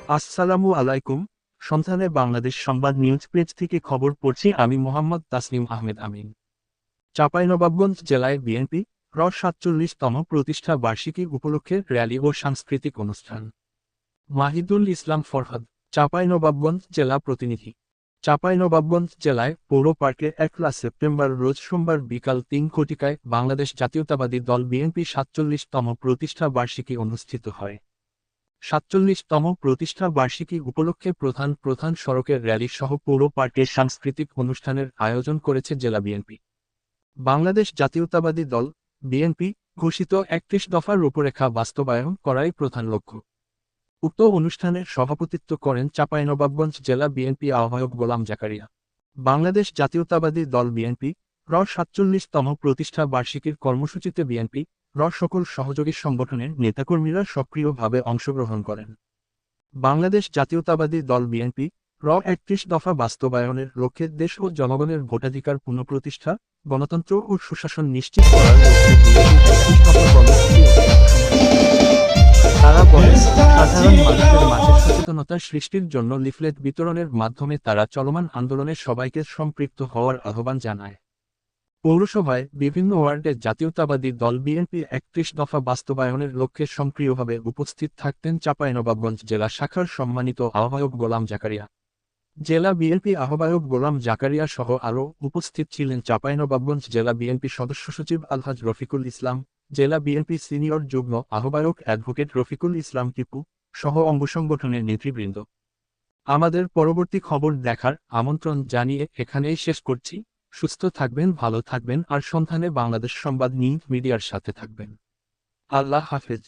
আসসালামু আলাইকুম। সন্ধানে বাংলাদেশ সংবাদ নিউজ পেজ থেকে খবর পড়ছি আমি মোহাম্মদ তাসনিম আহমেদ আমিন। চাঁপাইনবাবগঞ্জ জেলায় বিএনপি র ৪৭তম প্রতিষ্ঠা বার্ষিকী উপলক্ষে র্যালি ও সাংস্কৃতিক অনুষ্ঠান। মাহিদুল ইসলাম ফরহাদ, চাঁপাইনবাবগঞ্জ জেলা প্রতিনিধি। চাঁপাইনবাবগঞ্জ জেলায় পৌর পার্কে ১ সেপ্টেম্বর রোজ সোমবার বিকাল ৩ ঘটিকায় বাংলাদেশ জাতীয়তাবাদী দল বিএনপি ৪৭তম প্রতিষ্ঠা বার্ষিকী অনুষ্ঠিত হয়। ৪৭তম প্রতিষ্ঠা বার্ষিকী উপলক্ষে প্রধান প্রধান সড়কের র্যালি সহ পৌর পার্কে সাংস্কৃতিক অনুষ্ঠানের আয়োজন করেছে জেলা বিএনপি। বাংলাদেশ জাতীয়তাবাদী দল বিএনপি ঘোষিত ৩১ দফার রূপরেখা বাস্তবায়ন করাই প্রধান লক্ষ্য। উক্ত অনুষ্ঠানের সভাপতিত্ব করেন চাঁপাইনবাবগঞ্জ জেলা বিএনপি আহ্বায়ক গোলাম জাকারিয়া। বাংলাদেশ জাতীয়তাবাদী দল বিএনপি র ৪৭তম প্রতিষ্ঠা বার্ষিকীর কর্মসূচিতে বিএনপি র সকল সহযোগী সংগঠনের নেতাকর্মীরা সক্রিয়ভাবে অংশগ্রহণ করেন। বাংলাদেশ জাতীয়তাবাদী দল বিএনপি র ৩১ দফা বাস্তবায়নের লক্ষ্যে দেশ ও জনগণের ভোটাধিকার পুনঃপ্রতিষ্ঠা, গণতন্ত্র ও সুশাসন নিশ্চিত করার লক্ষ্যে বিএনপি ৩১ দফা কর্মসূচি তারা বলেন, সাধারণ মানুষের মাঝে সচেতনতা সৃষ্টির জন্য লিফলেট বিতরণের মাধ্যমে তারা চলমান আন্দোলনে সবাইকে সম্পৃক্ত হওয়ার আহ্বান জানায়। পৌরসভায় বিভিন্ন ওয়ার্ডে জাতীয়তাবাদী দল বিএনপি ৩১ দফা বাস্তবায়নের লক্ষ্যে সক্রিয়ভাবে উপস্থিত থাকতেন চাঁপাইনবাবগঞ্জ জেলা শাখার সম্মানিত আহ্বায়ক গোলাম জাকারিয়া। জেলা বিএনপি আহ্বায়ক গোলাম জাকারিয়া সহ আরও উপস্থিত ছিলেন চাঁপাইনবাবগঞ্জ জেলা বিএনপি সদস্য সচিব আলহাজ রফিকুল ইসলাম, জেলা বিএনপি সিনিয়র যুগ্ম আহ্বায়ক অ্যাডভোকেট রফিকুল ইসলাম টিপু সহ অঙ্গসংগঠনের নেতৃবৃন্দ। আমাদের পরবর্তী খবর দেখার আমন্ত্রণ জানিয়ে এখানেই শেষ করছি। সুস্থ থাকবেন, ভালো থাকবেন আর সন্ধানে বাংলাদেশ সংবাদ নিউজ মিডিয়ার সাথে থাকবেন। আল্লাহ হাফেজ।